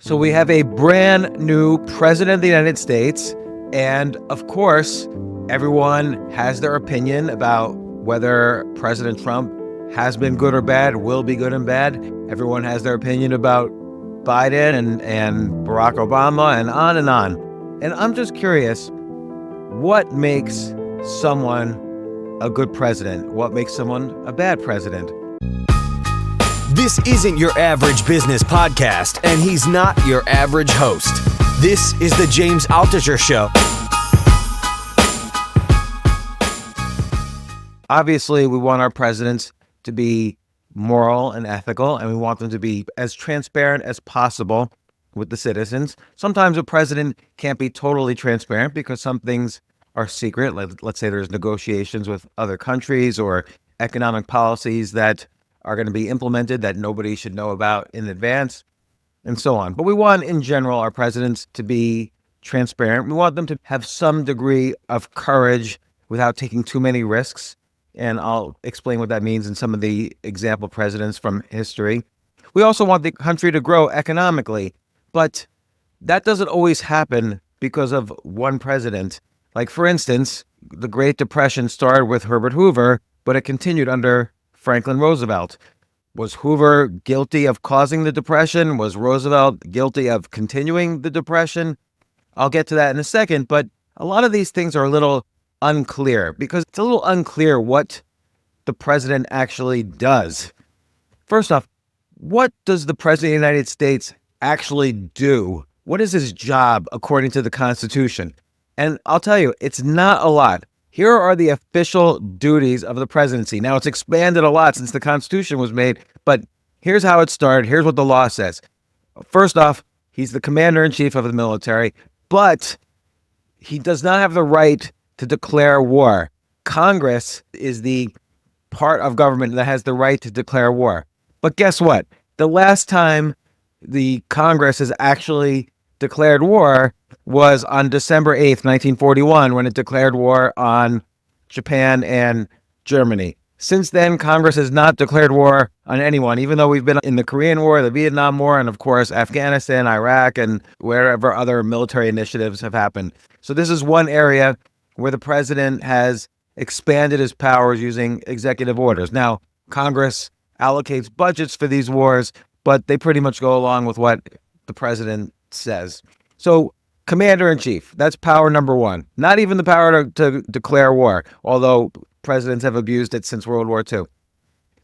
So we have a brand new president of the United States, and of course, everyone has their opinion about whether President Trump has been good or bad, will be good and bad. Everyone has their opinion about Biden and Barack Obama and on and on. And I'm just curious, what makes someone a good president? What makes someone a bad president? This isn't your average business podcast, and he's not your average host. This is the James Altucher Show. Obviously, we want our presidents to be moral and ethical, and we want them to be as transparent as possible with the citizens. Sometimes a president can't be totally transparent because some things are secret. Let's say there's negotiations with other countries or economic policies that are going to be implemented that nobody should know about in advance, and so on. But we want, in general, our presidents to be transparent. We want them to have some degree of courage without taking too many risks. And I'll explain what that means in some of the example presidents from history. We also want the country to grow economically, but that doesn't always happen because of one president. Like, for instance, the Great Depression started with Herbert Hoover, but it continued under Franklin Roosevelt. Was Hoover guilty of causing the Depression? Was Roosevelt guilty of continuing the Depression? I'll get to that in a second, but a lot of these things are a little unclear because it's a little unclear what the president actually does. First off, what does the president of the United States actually do? What is his job according to the Constitution? And I'll tell you, it's not a lot. Here are the official duties of the presidency. Now, it's expanded a lot since the Constitution was made, but here's how it started. Here's what the law says. First off, he's the commander-in-chief of the military, but he does not have the right to declare war. Congress is the part of government that has the right to declare war. But guess what? The last time the Congress has actually declared war was on December 8th, 1941, when it declared war on Japan and Germany. Since then, Congress has not declared war on anyone, even though we've been in the Korean War, the Vietnam War, and of course, Afghanistan, Iraq, and wherever other military initiatives have happened. So this is one area where the president has expanded his powers using executive orders. Now, Congress allocates budgets for these wars, but they pretty much go along with what the president says. So, commander-in-chief, that's power number one. Not even the power to declare war, although presidents have abused it since World War II.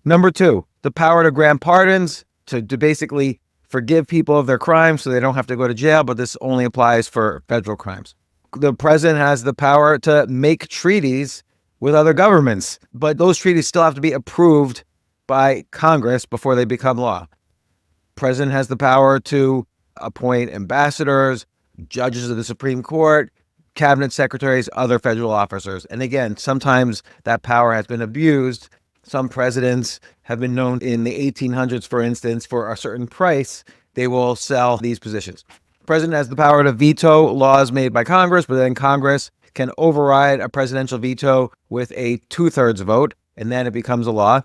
Number two, the power to grant pardons, to basically forgive people of their crimes so they don't have to go to jail, but this only applies for federal crimes. The president has the power to make treaties with other governments, but those treaties still have to be approved by Congress before they become law. President has the power to appoint ambassadors, judges of the Supreme Court, cabinet secretaries, other federal officers. And again, sometimes that power has been abused. Some presidents have been known in the 1800s, for instance, for a certain price, they will sell these positions. The president has the power to veto laws made by Congress, but then Congress can override a presidential veto with a 2/3 vote, and then it becomes a law.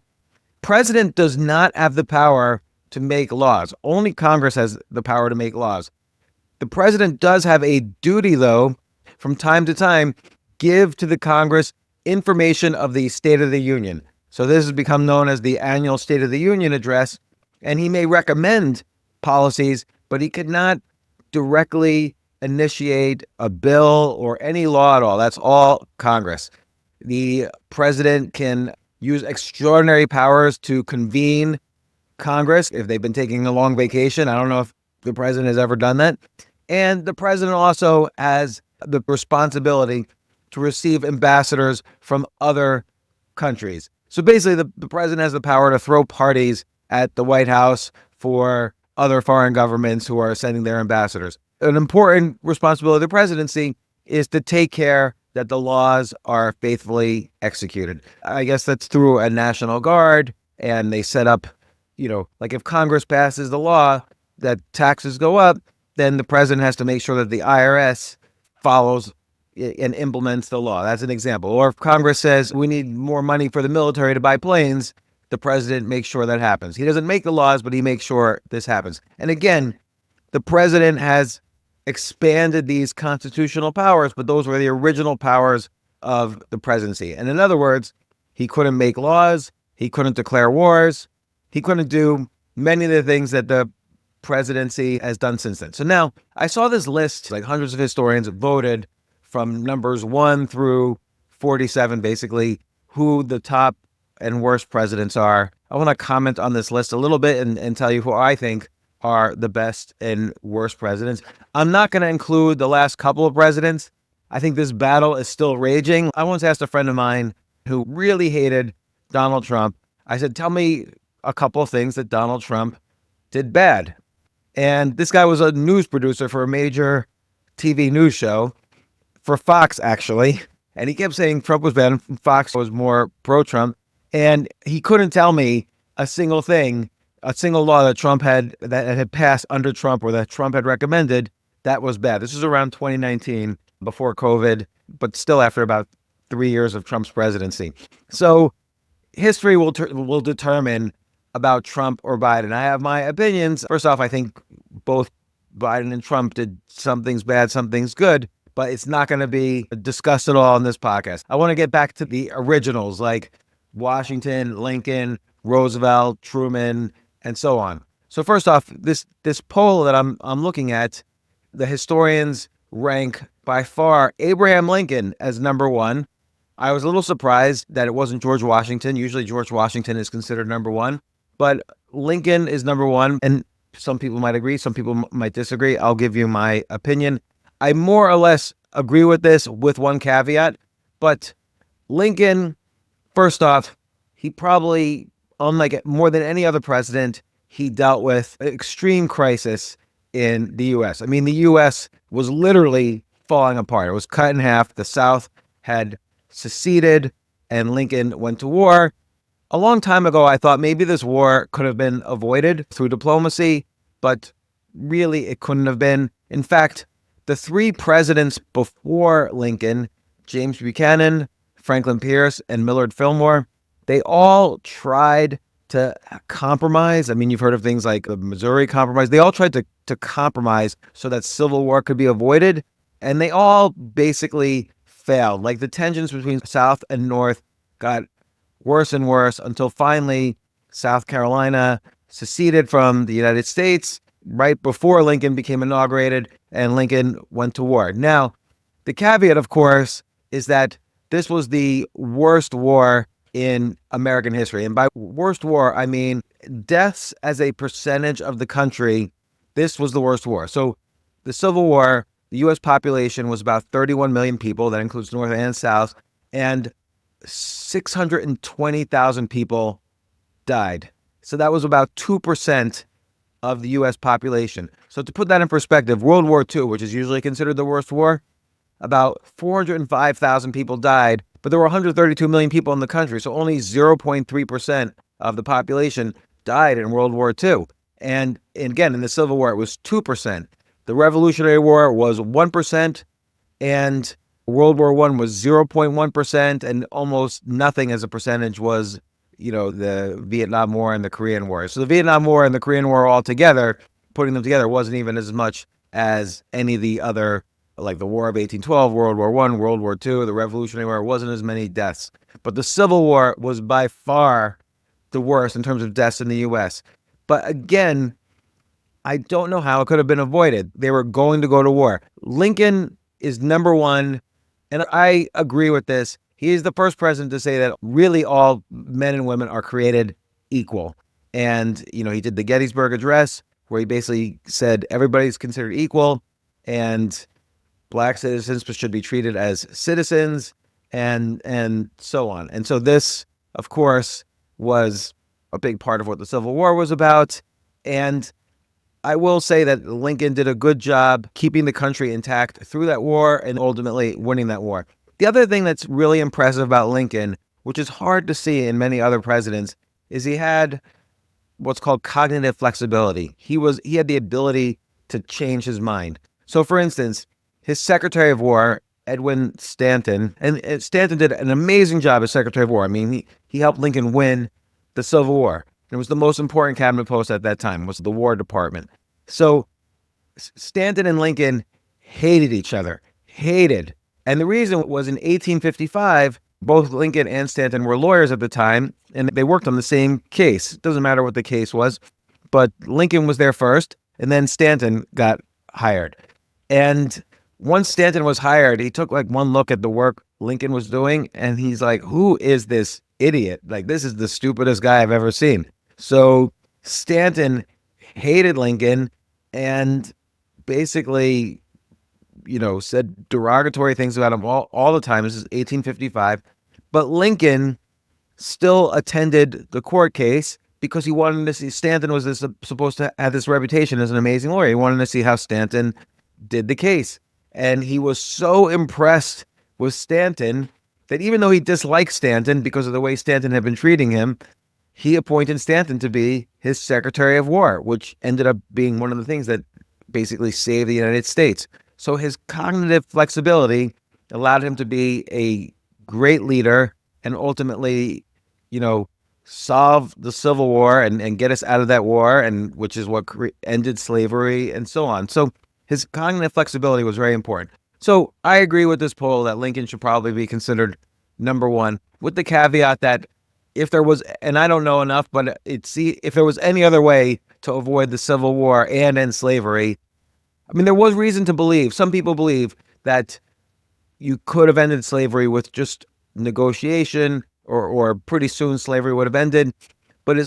President does not have the power to make laws. Only Congress has the power to make laws. The president does have a duty, though, from time to time, give to the Congress information of the State of the Union. So this has become known as the annual State of the Union address, and he may recommend policies, but he could not directly initiate a bill or any law at all. That's all Congress. The president can use extraordinary powers to convene Congress if they've been taking a long vacation. I don't know if the president has ever done that. And the president also has the responsibility to receive ambassadors from other countries. So basically, the president has the power to throw parties at the White House for other foreign governments who are sending their ambassadors. An important responsibility of the presidency is to take care that the laws are faithfully executed. I guess that's through a National Guard, and they set up, like if Congress passes the law that taxes go up, then the president has to make sure that the IRS follows and implements the law. That's an example. Or if Congress says we need more money for the military to buy planes, the president makes sure that happens. He doesn't make the laws, but he makes sure this happens. And again, the president has expanded these constitutional powers, but those were the original powers of the presidency. And in other words, he couldn't make laws, he couldn't declare wars, he couldn't do many of the things that the presidency has done since then. So now I saw this list, like hundreds of historians voted from numbers 1 through 47, basically, who the top and worst presidents are. I want to comment on this list a little bit and tell you who I think are the best and worst presidents. I'm not going to include the last couple of presidents. I think this battle is still raging. I once asked a friend of mine who really hated Donald Trump. I said, tell me a couple of things that Donald Trump did bad. And this guy was a news producer for a major TV news show, for Fox, actually. And he kept saying Trump was bad and Fox was more pro-Trump. And he couldn't tell me a single thing, a single law that Trump had, that had passed under Trump or that Trump had recommended that was bad. This was around 2019, before COVID, but still after about 3 years of Trump's presidency. So history will determine about Trump or Biden. I have my opinions. First off, I think both Biden and Trump did some things bad, some things good, but it's not going to be discussed at all in this podcast. I want to get back to the originals like Washington, Lincoln, Roosevelt, Truman, and so on. So first off, this poll that I'm looking at, the historians rank by far Abraham Lincoln as number 1. I was a little surprised that it wasn't George Washington. Usually George Washington is considered number 1, but Lincoln is number 1. And some people might agree, some people might disagree. I'll give you my opinion. I more or less agree with this with one caveat, but Lincoln, first off, he probably, unlike more than any other president, he dealt with an extreme crisis in the U.S. I mean, the U.S. was literally falling apart. It was cut in half. The South had seceded and Lincoln went to war. A long time ago, I thought maybe this war could have been avoided through diplomacy, but really it couldn't have been. In fact, the 3 presidents before Lincoln, James Buchanan, Franklin Pierce, and Millard Fillmore, they all tried to compromise. I mean, you've heard of things like the Missouri Compromise. They all tried to compromise so that civil war could be avoided, and they all basically failed. Like the tensions between South and North got worse and worse until finally South Carolina seceded from the United States right before Lincoln became inaugurated and Lincoln went to war. Now, the caveat, of course, is that this was the worst war in American history. And by worst war, I mean deaths as a percentage of the country. This was the worst war. So the Civil War, the U.S. population was about 31 million people. That includes North and South. And 620,000 people died. So that was about 2% of the U.S. population. So to put that in perspective, World War II, which is usually considered the worst war, about 405,000 people died, but there were 132 million people in the country, so only 0.3% of the population died in World War II. And again, in the Civil War, it was 2%. The Revolutionary War was 1%, and World War I was 0.1%, and almost nothing as a percentage was, the Vietnam War and the Korean War. So the Vietnam War and the Korean War all together, putting them together, wasn't even as much as any of the other, like the War of 1812, World War I, World War II, the Revolutionary War, wasn't as many deaths. But the Civil War was by far the worst in terms of deaths in the U.S. But again, I don't know how it could have been avoided. They were going to go to war. Lincoln is number 1, and I agree with this. He is the first president to say that really all men and women are created equal. And, he did the Gettysburg Address, where he basically said everybody's considered equal, and Black citizens should be treated as citizens, and so on. And so this, of course, was a big part of what the Civil War was about. And I will say that Lincoln did a good job keeping the country intact through that war and ultimately winning that war. The other thing that's really impressive about Lincoln, which is hard to see in many other presidents, is he had what's called cognitive flexibility. He had the ability to change his mind. So, for instance, his Secretary of War, Edwin Stanton, and Stanton did an amazing job as Secretary of War. I mean, he helped Lincoln win the Civil War. It was the most important cabinet post at that time, was the War Department. So Stanton and Lincoln hated each other, hated. And the reason was in 1855, both Lincoln and Stanton were lawyers at the time, and they worked on the same case. It doesn't matter what the case was, but Lincoln was there first, and then Stanton got hired. And once Stanton was hired, he took like one look at the work Lincoln was doing, and he's like, who is this idiot? Like, this is the stupidest guy I've ever seen. So Stanton hated Lincoln and basically, said derogatory things about him all the time. This is 1855. But Lincoln still attended the court case because he wanted to see Stanton was supposed to have this reputation as an amazing lawyer. He wanted to see how Stanton did the case. And he was so impressed with Stanton that even though he disliked Stanton because of the way Stanton had been treating him, he appointed Stanton to be his Secretary of War, which ended up being one of the things that basically saved the United States. So his cognitive flexibility allowed him to be a great leader and ultimately, solve the Civil War and get us out of that war, and which is what ended slavery and so on. So his cognitive flexibility was very important. So I agree with this poll that Lincoln should probably be considered number one, with the caveat that if there was, and I don't know enough, but if there was any other way to avoid the Civil War and end slavery, I mean, there was reason to believe, some people believe that you could have ended slavery with just negotiation, or pretty soon slavery would have ended. But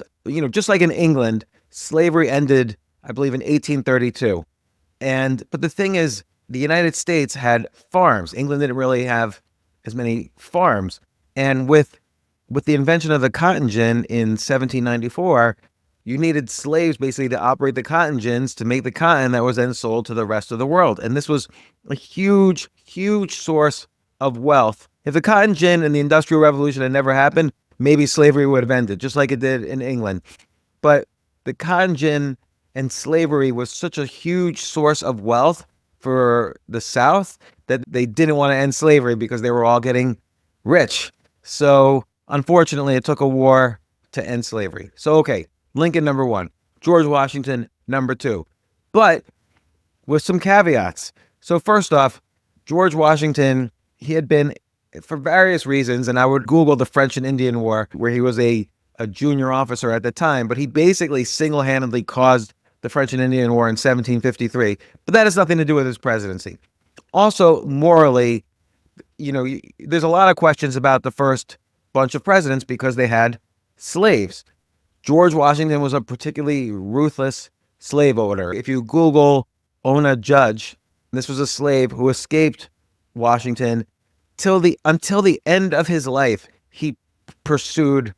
just like in England, slavery ended, I believe, in 1832. But the thing is, the United States had farms. England didn't really have as many farms. And with the invention of the cotton gin in 1794, you needed slaves basically to operate the cotton gins to make the cotton that was then sold to the rest of the world. And this was a huge, huge source of wealth. If the cotton gin and the Industrial Revolution had never happened, maybe slavery would have ended, just like it did in England. But the cotton gin and slavery was such a huge source of wealth for the South that they didn't want to end slavery because they were all getting rich. So unfortunately, it took a war to end slavery. So, okay, Lincoln number one, George Washington number two, but with some caveats. So first off, George Washington, he had been, for various reasons, and I would Google the French and Indian War, where he was a junior officer at the time, but he basically single-handedly caused the French and Indian War in 1753. But that has nothing to do with his presidency. Also, morally, there's a lot of questions about the first bunch of presidents because they had slaves. George Washington was a particularly ruthless slave owner. If you Google Ona Judge, this was a slave who escaped Washington until the end of his life. He pursued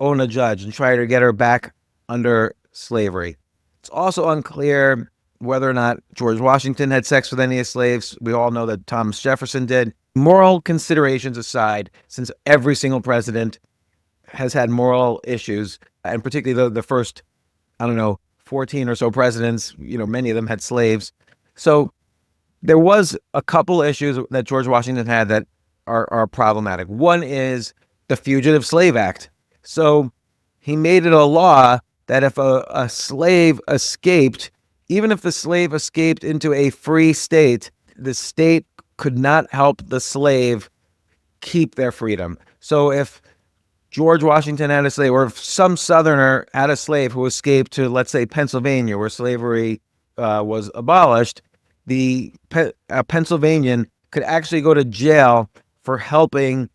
Ona Judge and tried to get her back under slavery. It's also unclear whether or not George Washington had sex with any of his slaves. We all know that Thomas Jefferson did. Moral considerations aside, since every single president has had moral issues, and particularly the first, 14 or so presidents, many of them had slaves. So there was a couple issues that George Washington had that are problematic. One is the Fugitive Slave Act. So he made it a law that if a slave escaped, even if the slave escaped into a free state, the state could not help the slave keep their freedom. So if George Washington had a slave, or if some Southerner had a slave who escaped to, let's say, Pennsylvania, where slavery was abolished, the Pennsylvanian could actually go to jail for helping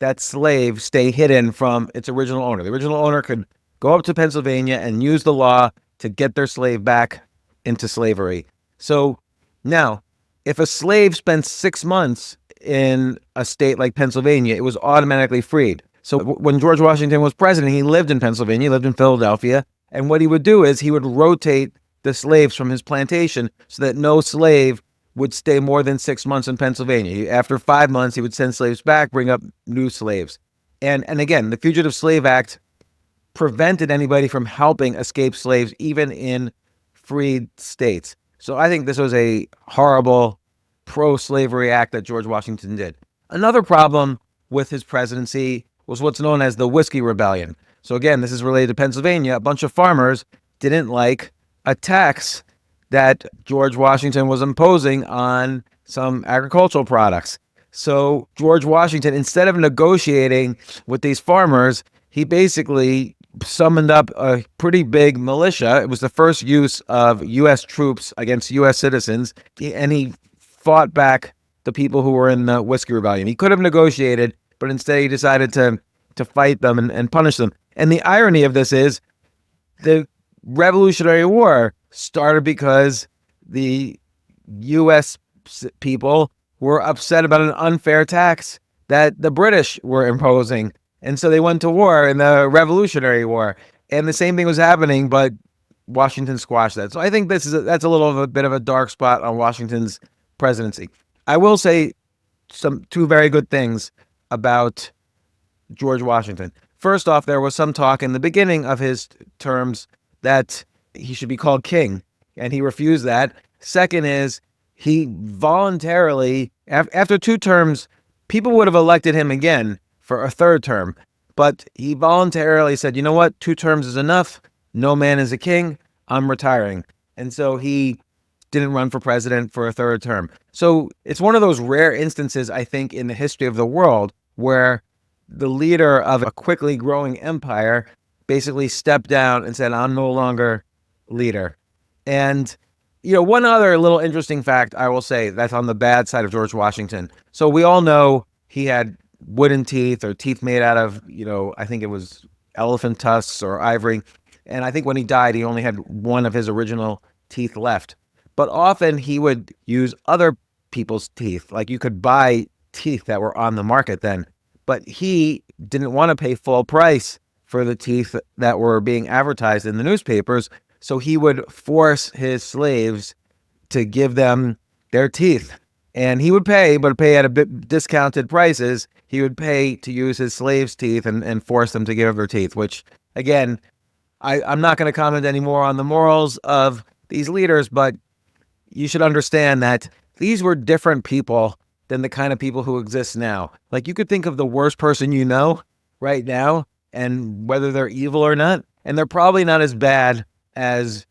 that slave stay hidden from its original owner. The original owner could go up to Pennsylvania and use the law to get their slave back into slavery. So now, if a slave spent 6 months in a state like Pennsylvania, it was automatically freed. So when George Washington was president, he lived in Pennsylvania, he lived in Philadelphia, and what he would do is he would rotate the slaves from his plantation so that no slave would stay more than 6 months in Pennsylvania. After 5 months, he would send slaves back, bring up new slaves. And again, the Fugitive Slave Act prevented anybody from helping escaped slaves, even in freed states. So I think this was a horrible pro-slavery act that George Washington did. Another problem with his presidency was what's known as the Whiskey Rebellion. So again, this is related to Pennsylvania. A bunch of farmers didn't like a tax that George Washington was imposing on some agricultural products. So George Washington, instead of negotiating with these farmers, he basically summoned up a pretty big militia. It was the first use of U.S. troops against U.S. citizens, and he fought back the people who were in the Whiskey Rebellion. He could have negotiated, but instead he decided to fight them and punish them. And the irony of this is the Revolutionary War started because the U.S. people were upset about an unfair tax that the British were imposing. And so they went to war in the Revolutionary War. And the same thing was happening, but Washington squashed that. So I think that's a little of a bit of a dark spot on Washington's presidency. I will say two very good things about George Washington. First off, there was some talk in the beginning of his terms that he should be called king, and he refused that. Second is he voluntarily, after 2 terms, people would have elected him again for a 3rd term, but he voluntarily said, you know what, 2 terms is enough. No man is a king. I'm retiring. And so he didn't run for president for a 3rd term. So it's one of those rare instances, I think, in the history of the world where the leader of a quickly growing empire basically stepped down and said, I'm no longer leader. And, one other little interesting fact I will say that's on the bad side of George Washington. So we all know he had wooden teeth or teeth made out of, I think it was elephant tusks or ivory. And I think when he died, he only had one of his original teeth left. But often he would use other people's teeth. Like you could buy teeth that were on the market then. But he didn't want to pay full price for the teeth that were being advertised in the newspapers. So he would force his slaves to give them their teeth. And he would pay, but pay at a bit discounted prices. He would pay to use his slaves' teeth and force them to give up their teeth, which, again, I'm not going to comment anymore on the morals of these leaders, but you should understand that these were different people than the kind of people who exist now. Like you could think of the worst person you know right now and whether they're evil or not, and they're probably not as bad as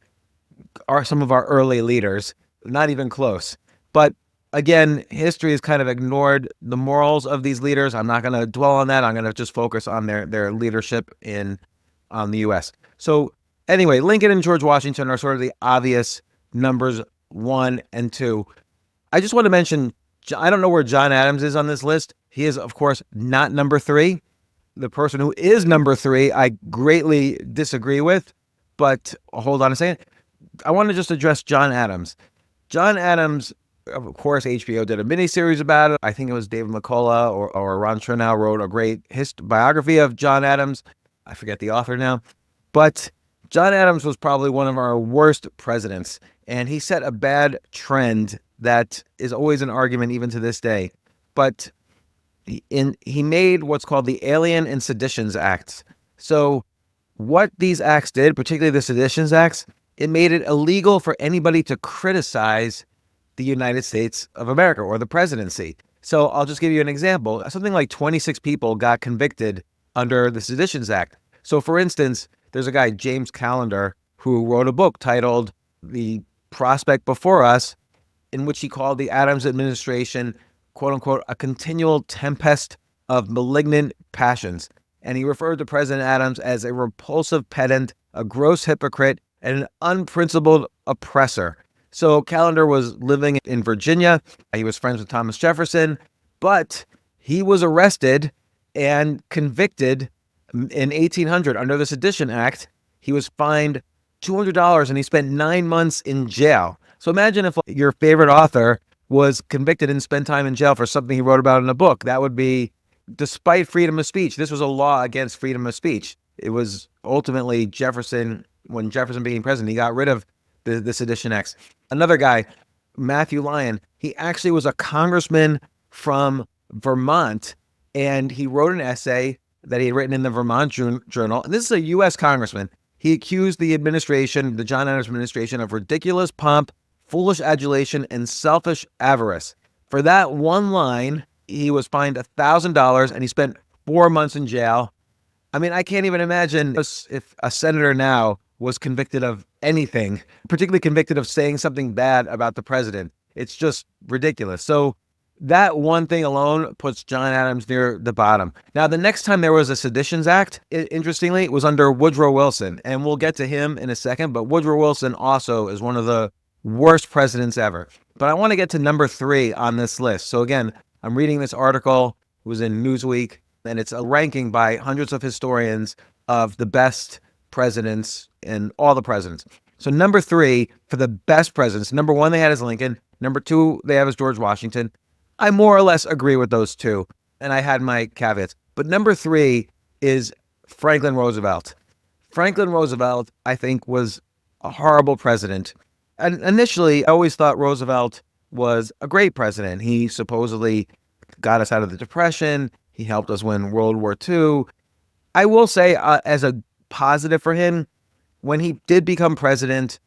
are some of our early leaders, not even close. But again, history has kind of ignored the morals of these leaders. I'm not going to dwell on that. I'm going to just focus on their leadership on the U.S. So anyway, Lincoln and George Washington are sort of the obvious numbers 1 and 2. I just want to mention, I don't know where John Adams is on this list. He is, of course, not number 3. The person who is number 3, I greatly disagree with, but hold on a second. I want to just address John Adams. John Adams, of course, HBO did a miniseries about it. I think it was David McCullough or Ron Chernow wrote a great biography of John Adams. I forget the author now. But John Adams was probably one of our worst presidents, and he set a bad trend that is always an argument even to this day. But he made what's called the Alien and Seditions Acts. So what these acts did, particularly the Seditions Acts, it made it illegal for anybody to criticize the United States of America or the presidency. So I'll just give you an example. Something like 26 people got convicted under the Seditions Act. So for instance, there's a guy, James Callender, who wrote a book titled The Prospect Before Us, in which he called the Adams administration, quote unquote, a continual tempest of malignant passions. And he referred to President Adams as a repulsive pedant, a gross hypocrite, and an unprincipled oppressor. So Callender was living in Virginia. He was friends with Thomas Jefferson, but he was arrested and convicted in 1800 under the Sedition Act. He was fined $200 and he spent 9 months in jail. So imagine if your favorite author was convicted and spent time in jail for something he wrote about in a book. That would be, despite freedom of speech. This was a law against freedom of speech. It was ultimately Jefferson, when Jefferson became president, he got rid of the Sedition Acts. Another guy, Matthew Lyon, he actually was a congressman from Vermont, and he wrote an essay that he had written in the Vermont Journal. And this is a U.S. congressman. He accused the administration, the John Adams administration, of ridiculous pomp, foolish adulation, and selfish avarice. For that one line, he was fined $1,000 and he spent 4 months in jail. I mean, I can't even imagine if a senator now was convicted of anything, particularly convicted of saying something bad about the president. It's just ridiculous. So that one thing alone puts John Adams near the bottom. Now, the next time there was a Seditions Act, interestingly, it was under Woodrow Wilson. And we'll get to him in a second, but Woodrow Wilson also is one of the worst presidents ever. But I want to get to number 3 on this list. So again, I'm reading this article. It was in Newsweek, and it's a ranking by hundreds of historians of the best presidents and all the presidents. So number 3 for the best presidents, number 1 they had is Lincoln. Number 2 they have is George Washington. I more or less agree with those two, and I had my caveats. But number 3 is Franklin Roosevelt. Franklin Roosevelt, I think, was a horrible president. And initially, I always thought Roosevelt was a great president. He supposedly got us out of the Depression. He helped us win World War II. I will say, as a positive for him, when he did become president,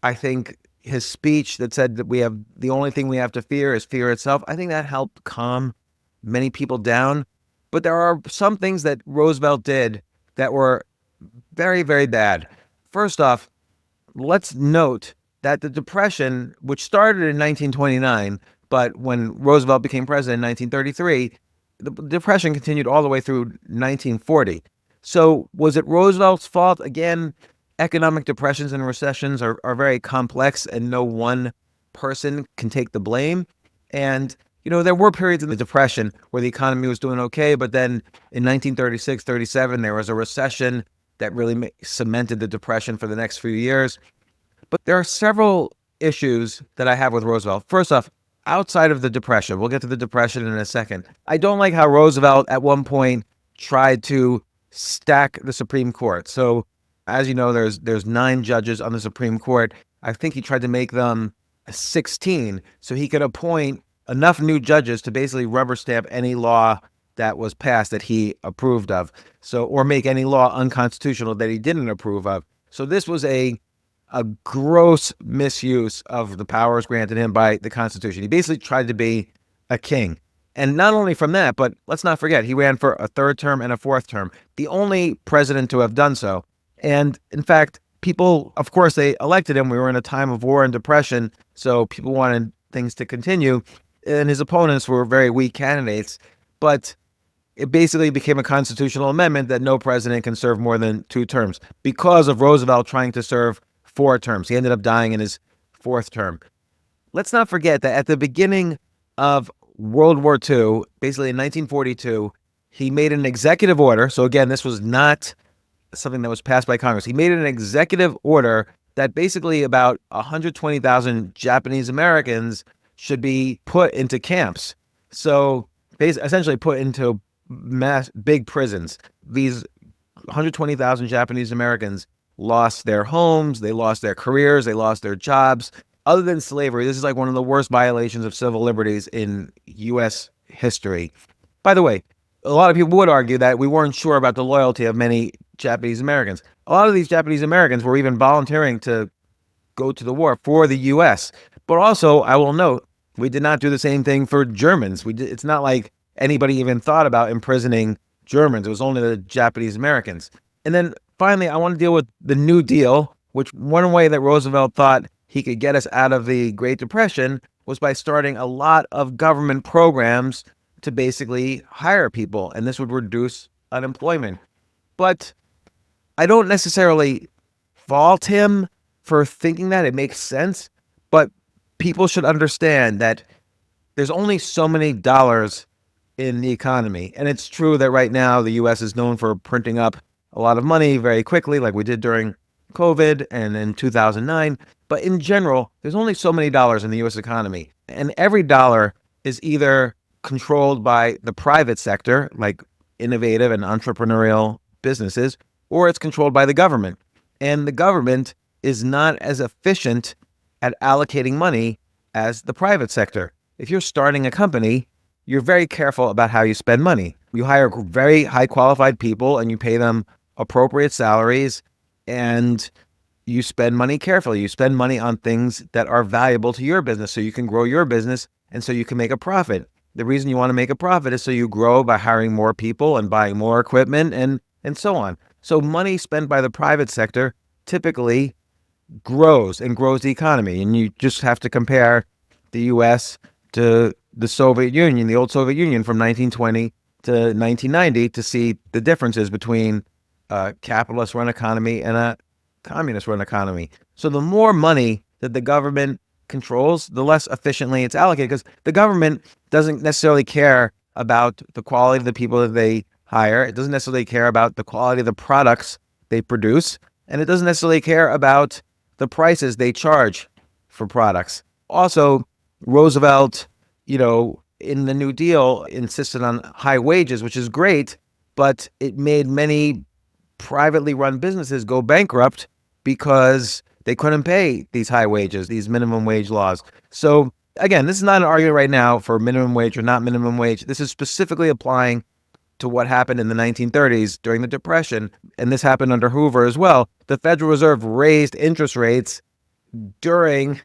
I think his speech that said that the only thing we have to fear is fear itself, I think that helped calm many people down. But there are some things that Roosevelt did that were very, very bad. First off, let's note that the Depression, which started in 1929, but when Roosevelt became president in 1933, the Depression continued all the way through 1940. So was it Roosevelt's fault? Again, economic depressions and recessions are very complex, and no one person can take the blame. And, there were periods in the Depression where the economy was doing okay, but then in 1936, 37, there was a recession that really cemented the Depression for the next few years. But there are several issues that I have with Roosevelt. First off, outside of the Depression, we'll get to the Depression in a second. I don't like how Roosevelt at one point tried to stack the Supreme Court. So, as you know, there's 9 judges on the Supreme Court. I think he tried to make them 16 so he could appoint enough new judges to basically rubber stamp any law that was passed that he approved of. So, or make any law unconstitutional that he didn't approve of. So this was a gross misuse of the powers granted him by the Constitution. He basically tried to be a king. And not only from that, but let's not forget, he ran for a 3rd term and a 4th term, the only president to have done so. And in fact, people, of course, they elected him. We were in a time of war and depression, so people wanted things to continue. And his opponents were very weak candidates. But it basically became a constitutional amendment that no president can serve more than 2 terms because of Roosevelt trying to serve 4 terms. He ended up dying in his 4th term. Let's not forget that at the beginning of World War II, basically in 1942, he made an executive order. So again, this was not something that was passed by Congress. He made an executive order that basically about 120,000 Japanese Americans should be put into camps. So essentially put into big prisons. These 120,000 Japanese Americans lost their homes, they lost their careers, they lost their jobs. Other than slavery, this is like one of the worst violations of civil liberties in U.S. history. By the way, a lot of people would argue that we weren't sure about the loyalty of many Japanese Americans. A lot of these Japanese Americans were even volunteering to go to the war for the U.S. But also, I will note, we did not do the same thing for Germans. It's not like anybody even thought about imprisoning Germans. It was only the Japanese Americans. And then finally, I want to deal with the New Deal, which one way that Roosevelt thought he could get us out of the Great Depression was by starting a lot of government programs to basically hire people, and this would reduce unemployment. But I don't necessarily fault him for thinking that. It makes sense, but people should understand that there's only so many dollars in the economy. And it's true that right now the U.S. is known for printing up a lot of money very quickly, like we did during COVID and in 2009. But in general, there's only so many dollars in the U.S. economy. And every dollar is either controlled by the private sector, like innovative and entrepreneurial businesses, or it's controlled by the government. And the government is not as efficient at allocating money as the private sector. If you're starting a company, you're very careful about how you spend money. You hire very high qualified people and you pay them appropriate salaries, and you spend money carefully. You spend money on things that are valuable to your business so you can grow your business and so you can make a profit. The reason you want to make a profit is so you grow by hiring more people and buying more equipment and so on. So money spent by the private sector typically grows the economy. And you just have to compare the U.S. to the Soviet Union, the old Soviet Union from 1920 to 1990 to see the differences between a capitalist-run economy and a communist-run economy. So the more money that the government controls, the less efficiently it's allocated, because the government doesn't necessarily care about the quality of the people that they hire. It doesn't necessarily care about the quality of the products they produce, and it doesn't necessarily care about the prices they charge for products. Also, Roosevelt, in the New Deal, insisted on high wages, which is great, but it made many privately run businesses go bankrupt because they couldn't pay these high wages, these minimum wage laws. So again, this is not an argument right now for minimum wage or not minimum wage. This is specifically applying to what happened in the 1930s during the Depression, and this happened under Hoover as well. The Federal Reserve raised interest rates during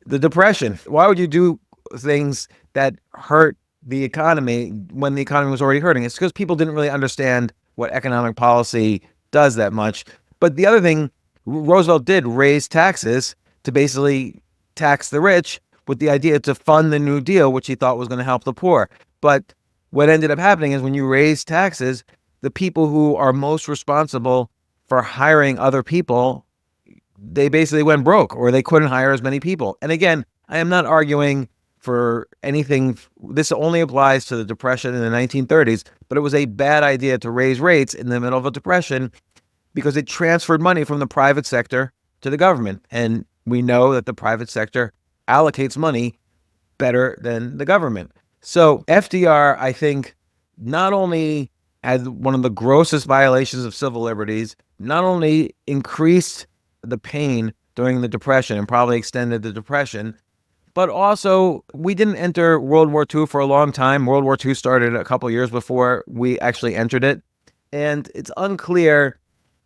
the Depression. Why would you do things that hurt the economy when the economy was already hurting? It's because people didn't really understand what economic policy does that much. But the other thing, Roosevelt did raise taxes to basically tax the rich with the idea to fund the New Deal, which he thought was going to help the poor. But what ended up happening is when you raise taxes, the people who are most responsible for hiring other people, they basically went broke, or they couldn't hire as many people. And again, I am not arguing for anything. This only applies to the Depression in the 1930s, but it was a bad idea to raise rates in the middle of a depression because it transferred money from the private sector to the government. And we know that the private sector allocates money better than the government. So FDR, I think, not only had one of the grossest violations of civil liberties, not only increased the pain during the Depression and probably extended the Depression, but also we didn't enter World War II for a long time. World War II started a couple years before we actually entered it. And it's unclear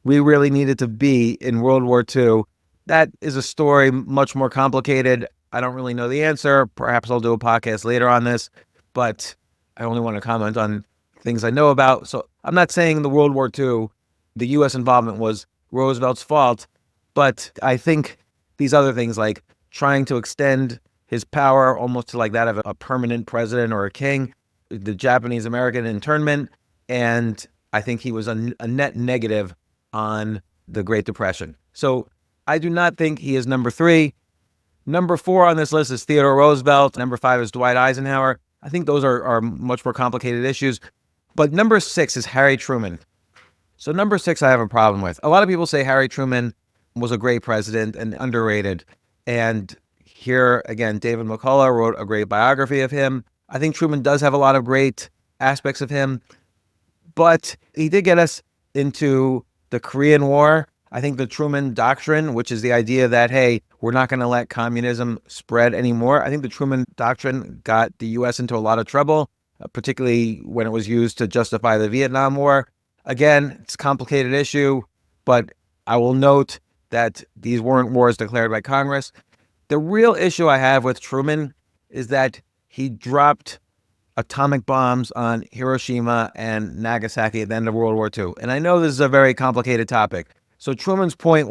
we really needed to be in World War II. That is a story much more complicated. I don't really know the answer. Perhaps I'll do a podcast later on this, but I only want to comment on things I know about. So I'm not saying the World War II, the U.S. involvement was Roosevelt's fault, but I think these other things like trying to extend his power almost to like that of a permanent president or a king, the Japanese-American internment, and I think he was a net negative on the Great Depression. So I do not think he is number 3. Number 4 on this list is Theodore Roosevelt. Number 5 is Dwight Eisenhower. I think those are much more complicated issues. But number 6 is Harry Truman. So number 6 I have a problem with. A lot of people say Harry Truman was a great president and underrated. And here, again, David McCullough wrote a great biography of him. I think Truman does have a lot of great aspects of him. But he did get us into the Korean War. I think the Truman Doctrine, which is the idea that, hey, we're not going to let communism spread anymore. I think the Truman Doctrine got the U.S. into a lot of trouble, particularly when it was used to justify the Vietnam War. Again, it's a complicated issue, but I will note that these weren't wars declared by Congress. The real issue I have with Truman is that he dropped atomic bombs on Hiroshima and Nagasaki at the end of World War II. And I know this is a very complicated topic. So Truman's point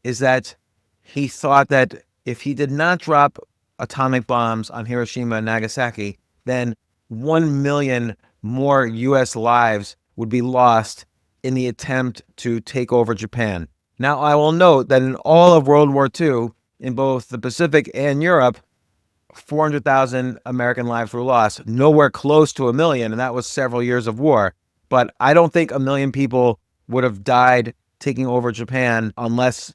is that he thought that if he did not drop atomic bombs on Hiroshima and Nagasaki, then 1 million more U.S. lives would be lost in the attempt to take over Japan. Now, I will note that in all of World War II, in both the Pacific and Europe, 400,000 American lives were lost, nowhere close to 1 million, and that was several years of war. But I don't think 1 million people would have died taking over Japan unless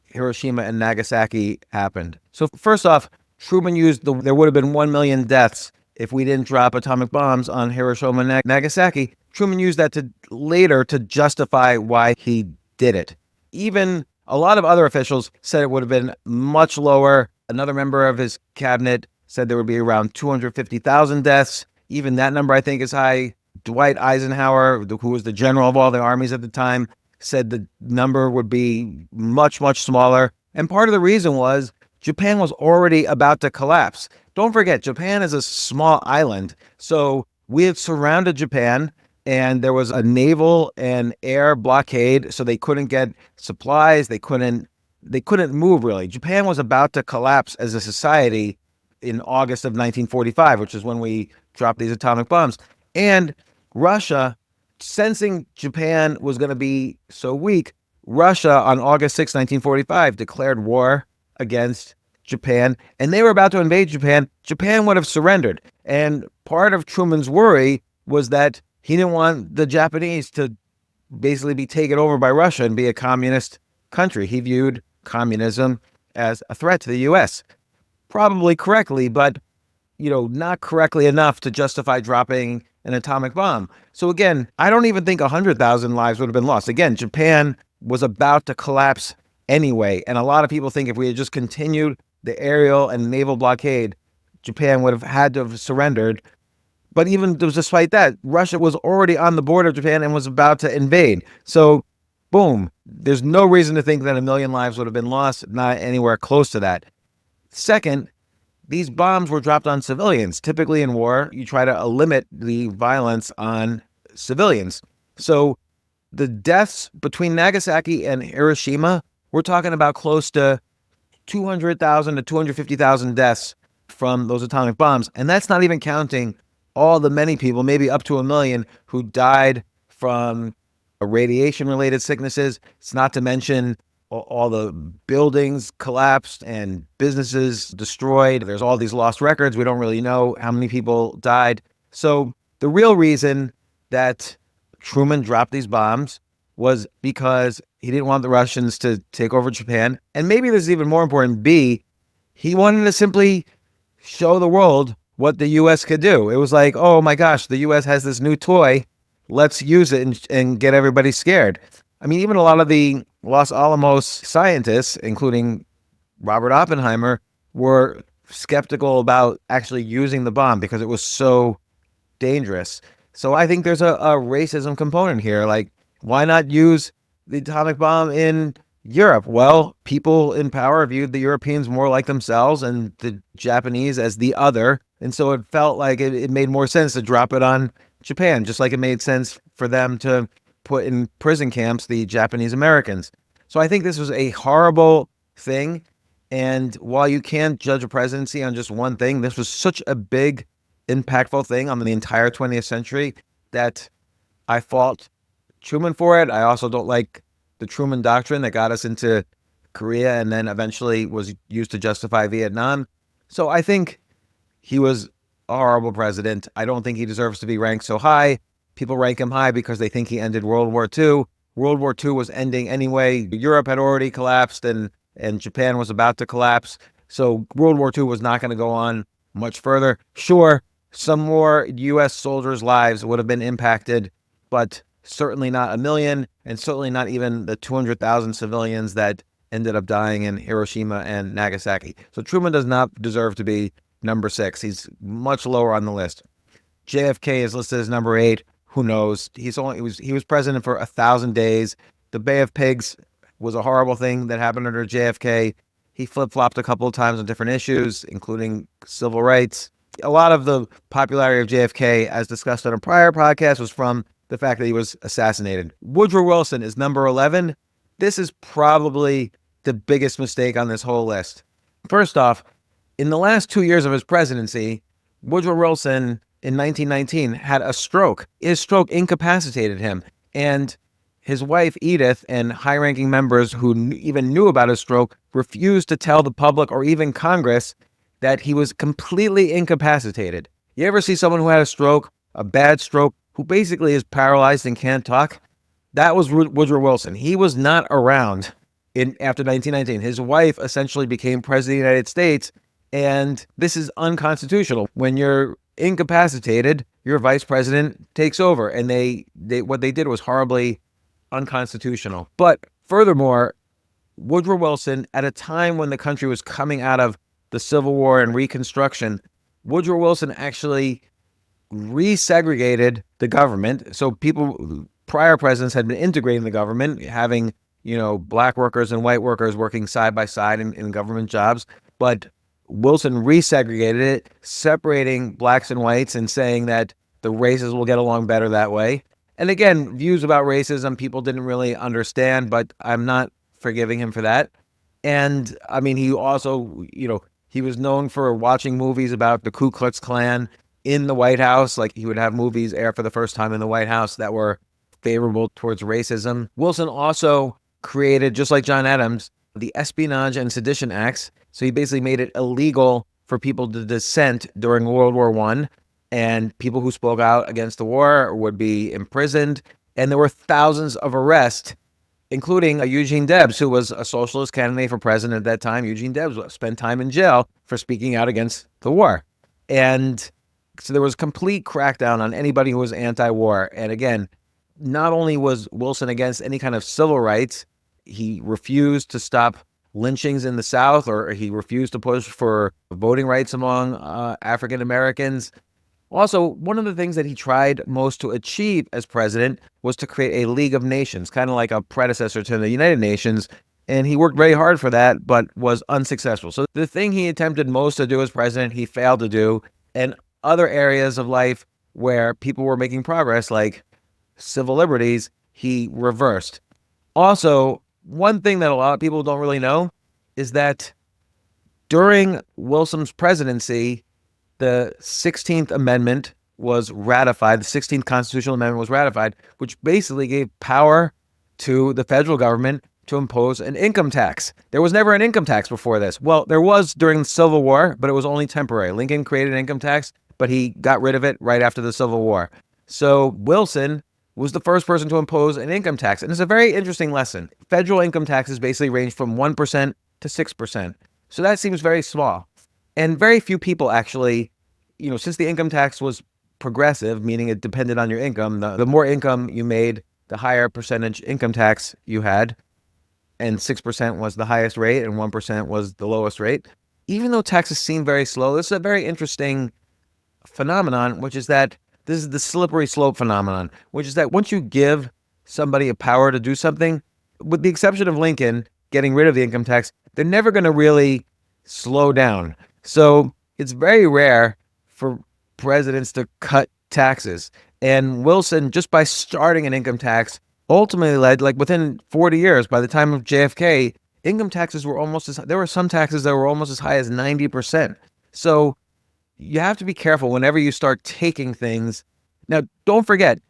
Hiroshima and Nagasaki happened. So first off, Truman there would have been 1 million deaths if we didn't drop atomic bombs on Hiroshima and Nagasaki. Truman used that later to justify why he did it. Even a lot of other officials said it would have been much lower. Another member of his cabinet said there would be around 250,000 deaths. Even that number, I think, is high. Dwight Eisenhower, who was the general of all the armies at the time, said the number would be much, much smaller. And part of the reason was Japan was already about to collapse. Don't forget, Japan is a small island. So we had surrounded Japan. and there was a naval and air blockade, so they couldn't get supplies. They couldn't move really. Japan was about to collapse as a society in August of 1945, which is when we dropped these atomic bombs. And Russia, sensing Japan was going to be so weak, Russia on August 6, 1945, declared war against Japan, and they were about to invade Japan. Japan would have surrendered. And part of Truman's worry was that he didn't want the Japanese to basically be taken over by Russia and be a communist country. He viewed communism as a threat to the U.S. Probably correctly, but not correctly enough to justify dropping an atomic bomb. So again, I don't even think 100,000 lives would have been lost. Again, Japan was about to collapse anyway, and a lot of people think if we had just continued the aerial and naval blockade, Japan would have had to have surrendered. But even despite that, Russia was already on the border of Japan and was about to invade. So, boom, there's no reason to think that 1 million lives would have been lost, not anywhere close to that. Second, these bombs were dropped on civilians. Typically in war, you try to limit the violence on civilians. So the deaths between Nagasaki and Hiroshima, we're talking about close to 200,000 to 250,000 deaths from those atomic bombs. And that's not even counting all the many people, maybe up to 1 million, who died from radiation-related sicknesses. It's not to mention all the buildings collapsed and businesses destroyed. There's all these lost records. We don't really know how many people died. So the real reason that Truman dropped these bombs was because he didn't want the Russians to take over Japan. And maybe this is even more important. B, he wanted to simply show the world what the U.S. could do. It was like, oh my gosh, the U.S. has this new toy. Let's use it and get everybody scared. I mean, even a lot of the Los Alamos scientists, including Robert Oppenheimer, were skeptical about actually using the bomb because it was so dangerous. So I think there's a racism component here. Like, why not use the atomic bomb in Europe? Well, people in power viewed the Europeans more like themselves and the Japanese as the other. And so it felt like it made more sense to drop it on Japan, just like it made sense for them to put in prison camps the Japanese Americans. So I think this was a horrible thing. And while you can't judge a presidency on just one thing, this was such a big, impactful thing on the entire 20th century that I fault Truman for it. I also don't like the Truman Doctrine that got us into Korea and then eventually was used to justify Vietnam. So I think he was a horrible president. I don't think he deserves to be ranked so high. People rank him high because they think he ended World War II. World War II was ending anyway. Europe had already collapsed and Japan was about to collapse. So World War II was not going to go on much further. Sure, some more U.S. soldiers' lives would have been impacted, but certainly not 1 million, and certainly not even the 200,000 civilians that ended up dying in Hiroshima and Nagasaki. So Truman does not deserve to be number 6. He's much lower on the list. JFK is listed as number 8. Who knows? He was president for 1,000 days. The Bay of Pigs was a horrible thing that happened under JFK. He flip-flopped a couple of times on different issues, including civil rights. A lot of the popularity of JFK, as discussed on a prior podcast, was from the fact that he was assassinated. Woodrow Wilson is number 11. This is probably the biggest mistake on this whole list. First off, in the last 2 years of his presidency, Woodrow Wilson in 1919 had a stroke. His stroke incapacitated him. And his wife, Edith, and high-ranking members who even knew about his stroke refused to tell the public or even Congress that he was completely incapacitated. You ever see someone who had a stroke, a bad stroke, who basically is paralyzed and can't talk? That was Woodrow Wilson. He was not around after 1919. His wife essentially became president of the United States, and this is unconstitutional. When you're incapacitated, your vice president takes over, and what they did was horribly unconstitutional. But furthermore, Woodrow Wilson, at a time when the country was coming out of the Civil War and Reconstruction, Woodrow Wilson actually resegregated the government. So prior presidents had been integrating the government, having, black workers and white workers working side by side in government jobs. But Wilson resegregated it, separating blacks and whites and saying that the races will get along better that way. And again, views about racism people didn't really understand, but I'm not forgiving him for that. And I mean, he also, he was known for watching movies about the Ku Klux Klan in the White House. Like he would have movies air for the first time in the White House that were favorable towards racism. Wilson also created, just like John Adams, the Espionage and Sedition Acts. So he basically made it illegal for people to dissent during World War I, and people who spoke out against the war would be imprisoned. And there were thousands of arrests, including Eugene Debs, who was a socialist candidate for president at that time. Eugene Debs spent time in jail for speaking out against the war. And so there was complete crackdown on anybody who was anti-war. And again, not only was Wilson against any kind of civil rights, he refused to stop lynchings in the South, or he refused to push for voting rights among African Americans. Also, one of the things that he tried most to achieve as president was to create a League of Nations, kind of like a predecessor to the United Nations. And he worked very hard for that, but was unsuccessful. So the thing he attempted most to do as president, he failed to do. And other areas of life where people were making progress, like civil liberties, he reversed. Also, one thing that a lot of people don't really know is that during Wilson's presidency, the 16th Amendment was ratified. The 16th Constitutional Amendment was ratified, which basically gave power to the federal government to impose an income tax. There was never an income tax before this. Well, there was during the Civil War, but it was only temporary. Lincoln created an income tax, but he got rid of it right after the Civil War. So Wilson was the first person to impose an income tax. And it's a very interesting lesson. Federal income taxes basically range from 1% to 6%. So that seems very small. And very few people actually, since the income tax was progressive, meaning it depended on your income, the more income you made, the higher percentage income tax you had. And 6% was the highest rate and 1% was the lowest rate. Even though taxes seem very slow, this is a very interesting phenomenon, which is that this is the slippery slope phenomenon, which is that once you give somebody a power to do something, with the exception of Lincoln getting rid of the income tax, they're never going to really slow down. So it's very rare for presidents to cut taxes. And Wilson, just by starting an income tax, ultimately led, like within 40 years, by the time of JFK, income taxes were there were some taxes that were almost as high as 90%. So you have to be careful whenever you start taking things. Now, don't forget,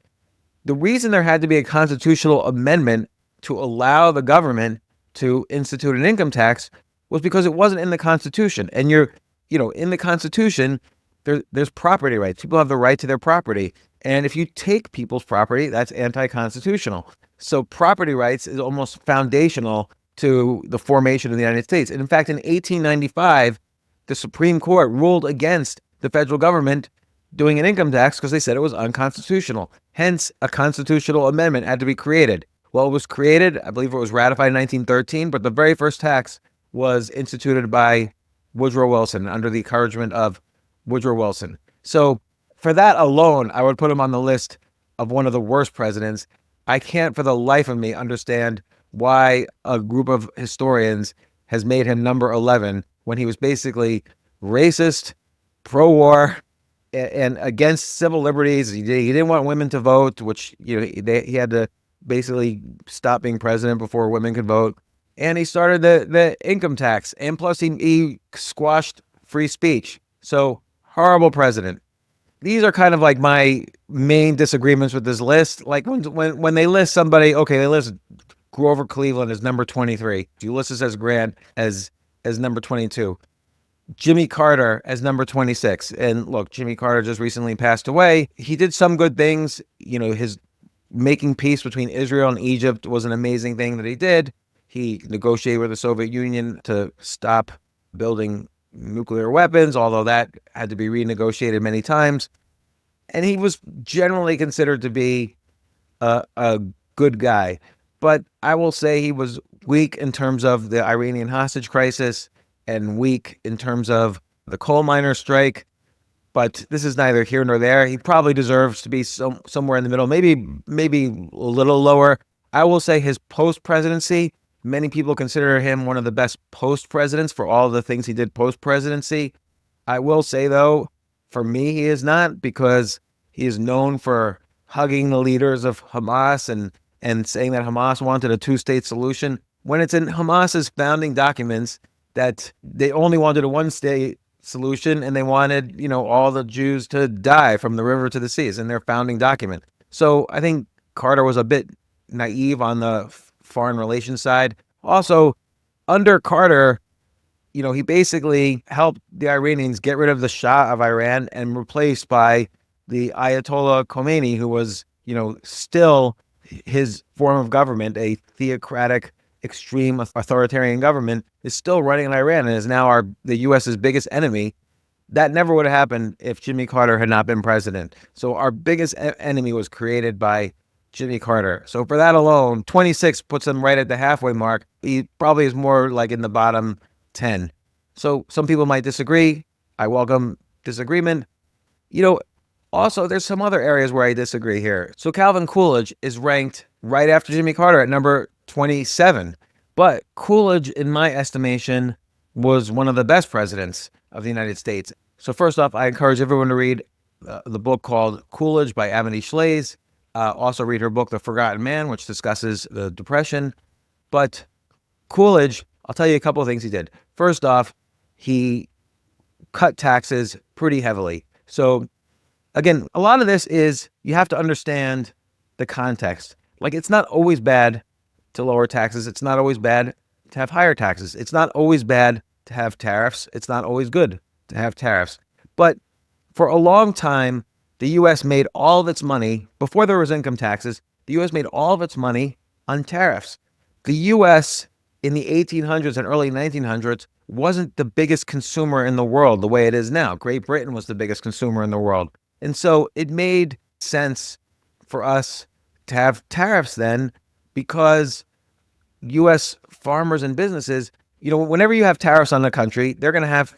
the reason there had to be a constitutional amendment to allow the government to institute an income tax was because it wasn't in the Constitution. And in the Constitution, there's property rights. People have the right to their property. And if you take people's property, that's anti-constitutional. So property rights is almost foundational to the formation of the United States. And in fact, in 1895, the Supreme Court ruled against the federal government doing an income tax because they said it was unconstitutional. Hence, a constitutional amendment had to be created. Well, it was created, I believe it was ratified in 1913, but the very first tax was instituted by Woodrow Wilson under the encouragement of Woodrow Wilson. So for that alone, I would put him on the list of one of the worst presidents. I can't for the life of me understand why a group of historians has made him number 11 when he was basically racist, pro-war, and against civil liberties. He didn't want women to vote, which he had to basically stop being president before women could vote. And he started the income tax, and plus he squashed free speech. So horrible president. These are kind of like my main disagreements with this list. Like when they list somebody, okay, they list Grover Cleveland as number 23, Ulysses S. Grant as number 22, Jimmy Carter as number 26. And look, Jimmy Carter just recently passed away. He did some good things. His making peace between Israel and Egypt was an amazing thing that he did. He negotiated with the Soviet Union to stop building nuclear weapons, although that had to be renegotiated many times. And he was generally considered to be a good guy. But I will say he was weak in terms of the Iranian hostage crisis and weak in terms of the coal miner strike. But this is neither here nor there. He probably deserves to be somewhere in the middle, maybe a little lower. I will say his post-presidency, many people consider him one of the best post-presidents for all of the things he did post-presidency. I will say, though, for me, he is not, because he is known for hugging the leaders of Hamas and saying that Hamas wanted a two-state solution, when it's in Hamas's founding documents that they only wanted a one-state solution and they wanted, all the Jews to die from the river to the sea. It's in their founding document. So I think Carter was a bit naive on the foreign relations side. Also, under Carter, he basically helped the Iranians get rid of the Shah of Iran and replaced by the Ayatollah Khomeini, who was, still his form of government, a theocratic, extreme authoritarian government, is still running in Iran and is now the U.S.'s biggest enemy. That never would have happened if Jimmy Carter had not been president. So our biggest enemy was created by Jimmy Carter. So for that alone, 26 puts him right at the halfway mark. He probably is more like in the bottom 10. So some people might disagree. I welcome disagreement. Also, there's some other areas where I disagree here. So Calvin Coolidge is ranked right after Jimmy Carter at number 27. But Coolidge, in my estimation, was one of the best presidents of the United States. So first off, I encourage everyone to read the book called Coolidge by Amity Shlaes. Also read her book, The Forgotten Man, which discusses the Depression. But Coolidge, I'll tell you a couple of things he did. First off, he cut taxes pretty heavily. So again, a lot of this is you have to understand the context. Like, it's not always bad to lower taxes. It's not always bad to have higher taxes. It's not always bad to have tariffs. It's not always good to have tariffs. But for a long time, the U.S. made all of its money, before there was income taxes, the U.S. made all of its money on tariffs. The U.S. in the 1800s and early 1900s wasn't the biggest consumer in the world the way it is now. Great Britain was the biggest consumer in the world. And so it made sense for us to have tariffs then, because U.S. farmers and businesses, whenever you have tariffs on a country, they're going to have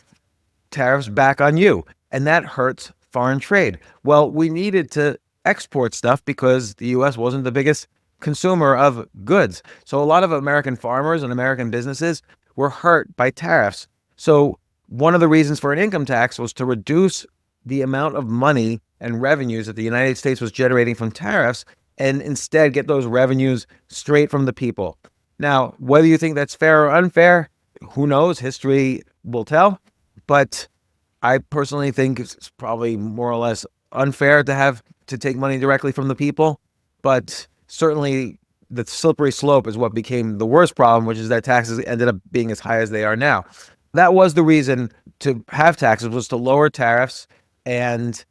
tariffs back on you. And that hurts foreign trade. Well, we needed to export stuff because the U.S. wasn't the biggest consumer of goods. So a lot of American farmers and American businesses were hurt by tariffs. So one of the reasons for an income tax was to reduce the amount of money and revenues that the United States was generating from tariffs and instead get those revenues straight from the people. Now, whether you think that's fair or unfair, who knows? History will tell. But I personally think it's probably more or less unfair to take money directly from the people. But certainly the slippery slope is what became the worst problem, which is that taxes ended up being as high as they are now. That was the reason to have taxes, was to lower tariffs and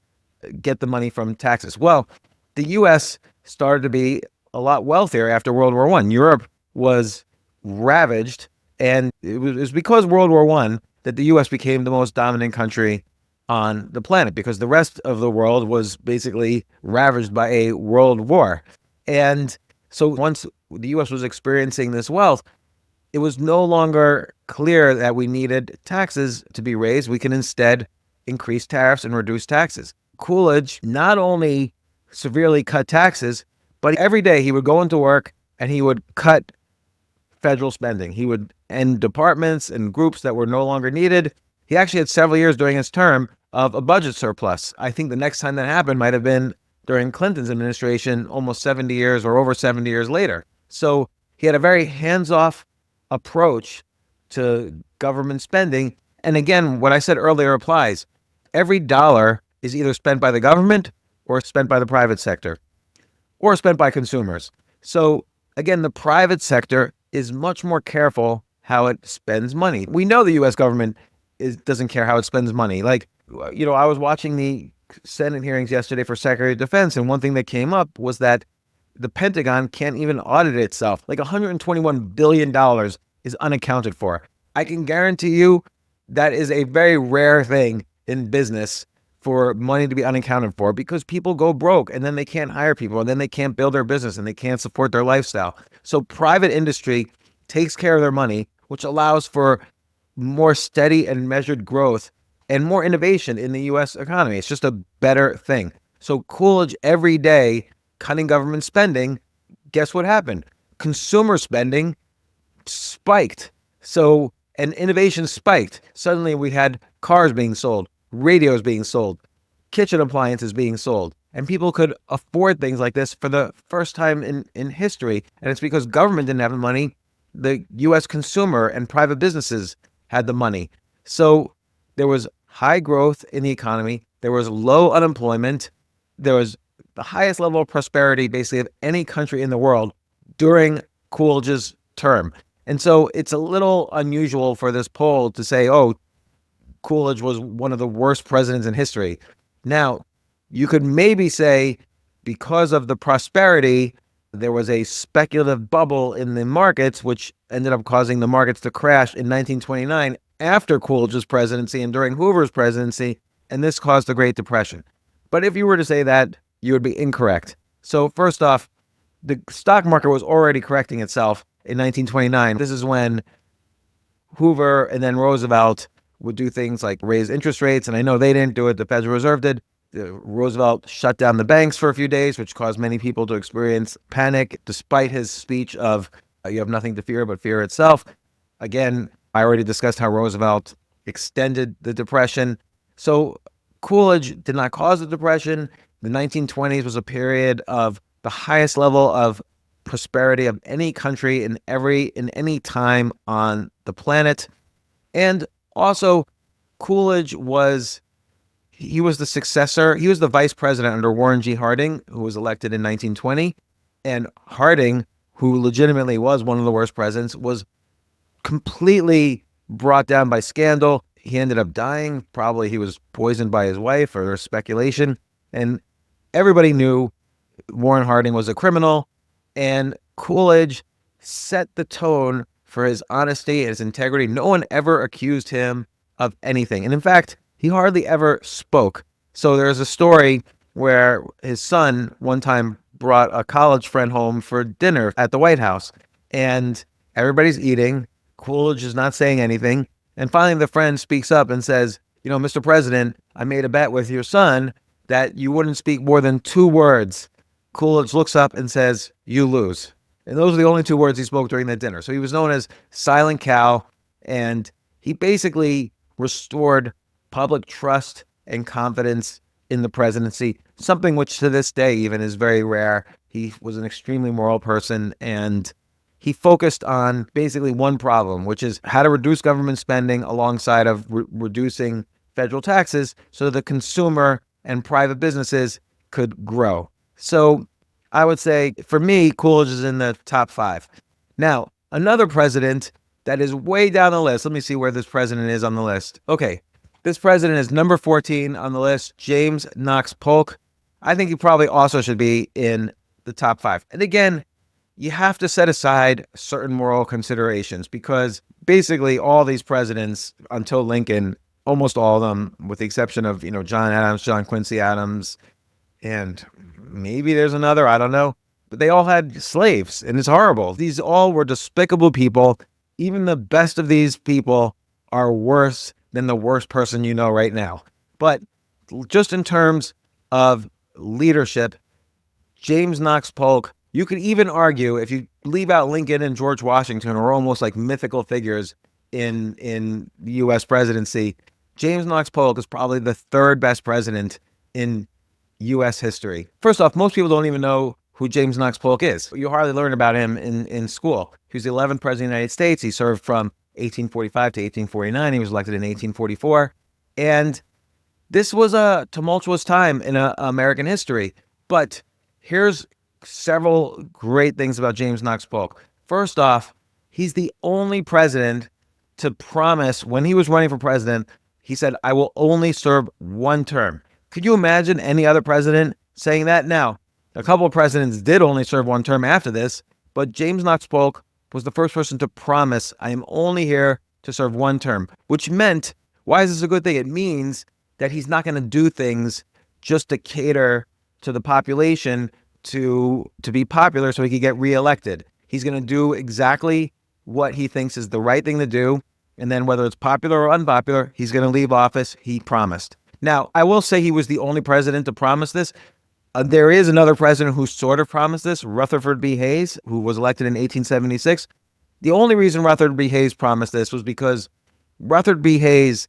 get the money from taxes. Well, the U.S. started to be a lot wealthier after World War I. Europe was ravaged, and it was because World War I that the U.S. became the most dominant country on the planet, because the rest of the world was basically ravaged by a world war. And so once the U.S. was experiencing this wealth, it was no longer clear that we needed taxes to be raised. We can instead increase tariffs and reduce taxes. Coolidge not only severely cut taxes, but every day he would go into work and he would cut federal spending. He would end departments and groups that were no longer needed. He actually had several years during his term of a budget surplus. I think the next time that happened might have been during Clinton's administration, almost 70 years or over 70 years later. So he had a very hands-off approach to government spending. And again, what I said earlier applies. Every dollar is either spent by the government or spent by the private sector or spent by consumers. So again, the private sector is much more careful how it spends money. We know the U.S. government doesn't care how it spends money. Like, I was watching the Senate hearings yesterday for Secretary of Defense, and one thing that came up was that the Pentagon can't even audit itself. Like $121 billion is unaccounted for. I can guarantee you that is a very rare thing in business for money to be unaccounted for, because people go broke and then they can't hire people and then they can't build their business and they can't support their lifestyle. So private industry takes care of their money, which allows for more steady and measured growth and more innovation in the U.S. economy. It's just a better thing. So Coolidge every day cutting government spending, guess what happened? Consumer spending spiked. And innovation spiked. Suddenly we had cars being sold, radios being sold, kitchen appliances being sold. And people could afford things like this for the first time in history. And it's because government didn't have the money. The U.S. consumer and private businesses had the money. So there was high growth in the economy. There was low unemployment. There was the highest level of prosperity, basically, of any country in the world during Coolidge's term. And so it's a little unusual for this poll to say, oh, Coolidge was one of the worst presidents in history. Now, you could maybe say because of the prosperity, there was a speculative bubble in the markets, which ended up causing the markets to crash in 1929 after Coolidge's presidency and during Hoover's presidency, and this caused the Great Depression. But if you were to say that, you would be incorrect. So first off, the stock market was already correcting itself in 1929. This is when Hoover and then Roosevelt would do things like raise interest rates, and I know they didn't do it, the Federal Reserve did. Roosevelt shut down the banks for a few days, which caused many people to experience panic, despite his speech of, you have nothing to fear but fear itself. Again, I already discussed how Roosevelt extended the Depression. So Coolidge did not cause the Depression. The 1920s was a period of the highest level of prosperity of any country in any time on the planet. And also, Coolidge was the successor. He was the vice president under Warren G. Harding, who was elected in 1920. And Harding, who legitimately was one of the worst presidents, was completely brought down by scandal. He ended up dying. Probably he was poisoned by his wife, or there's speculation. And everybody knew Warren Harding was a criminal. And Coolidge set the tone for his honesty and his integrity. No one ever accused him of anything. And in fact, he hardly ever spoke. So there's a story where his son one time brought a college friend home for dinner at the White House. And everybody's eating. Coolidge is not saying anything. And finally, the friend speaks up and says, Mr. President, I made a bet with your son that you wouldn't speak more than 2 words. Coolidge looks up and says, you lose. And those are the only 2 words he spoke during that dinner. So he was known as Silent Cow, and he basically restored public trust and confidence in the presidency, something which to this day even is very rare. He was an extremely moral person, and he focused on basically one problem, which is how to reduce government spending alongside of reducing federal taxes so the consumer and private businesses could grow. So I would say, for me, Coolidge is in the top 5. Now, another president that is way down the list. Let me see where this president is on the list. Okay, this president is number 14 on the list, James Knox Polk. I think he probably also should be in the top 5. And again, you have to set aside certain moral considerations, because basically all these presidents until Lincoln, almost all of them, with the exception of, John Adams, John Quincy Adams, and maybe there's another, I don't know, but they all had slaves, and it's horrible. These all were despicable people. Even the best of these people are worse than the worst person you know right now. But just in terms of leadership, James Knox Polk, you could even argue, if you leave out Lincoln and George Washington, are almost like mythical figures in the U.S. presidency, James Knox Polk is probably the 3rd best president in U.S. history. First off, most people don't even know who James Knox Polk is. You hardly learn about him in school. He was the 11th president of the United States. He served from 1845 to 1849. He was elected in 1844. And this was a tumultuous time in American history. But here's several great things about James Knox Polk. First off, he's the only president to promise, when he was running for president, he said, I will only serve 1 term. Could you imagine any other president saying that? Now, a couple of presidents did only serve 1 term after this, but James Knox Polk was the first person to promise, I am only here to serve 1 term, which meant, why is this a good thing? It means that he's not going to do things just to cater to the population to be popular so he could get reelected. He's going to do exactly what he thinks is the right thing to do, and then whether it's popular or unpopular, he's going to leave office. He promised. Now, I will say he was the only president to promise this. There is another president who sort of promised this, Rutherford B. Hayes, who was elected in 1876. The only reason Rutherford B. Hayes promised this was because Rutherford B. Hayes,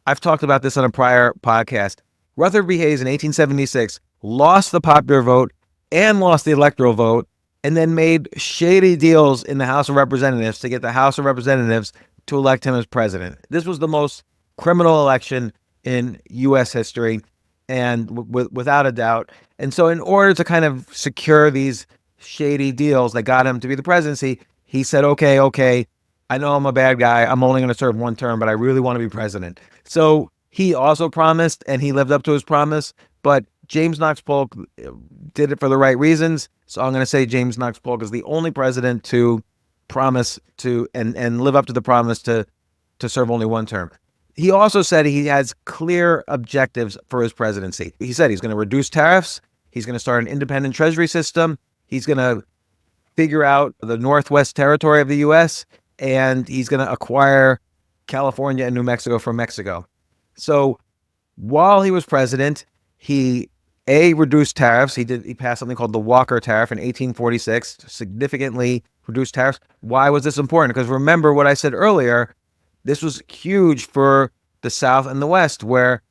I've talked about this on a prior podcast. Rutherford B. Hayes in 1876 lost the popular vote and lost the electoral vote, and then made shady deals in the House of Representatives to get the House of Representatives to elect him as president. This was the most criminal election in U.S. history, and without a doubt. And so in order to kind of secure these shady deals that got him to be the presidency, he said, okay, I know I'm a bad guy. I'm only going to serve one term, but I really want to be president. So he also promised, and he lived up to his promise, but James Knox Polk did it for the right reasons. So I'm going to say James Knox Polk is the only president to promise to and live up to the promise to serve only one term. He also said he has clear objectives for his presidency. He said he's going to reduce tariffs. He's going to start an independent treasury system. He's going to figure out the Northwest territory of the U.S., and he's going to acquire California and New Mexico from Mexico. So while he was president, he reduced tariffs. He passed something called the Walker Tariff in 1846, to significantly reduce tariffs. Why was this important? Because remember what I said earlier, this was huge for the South and the West, where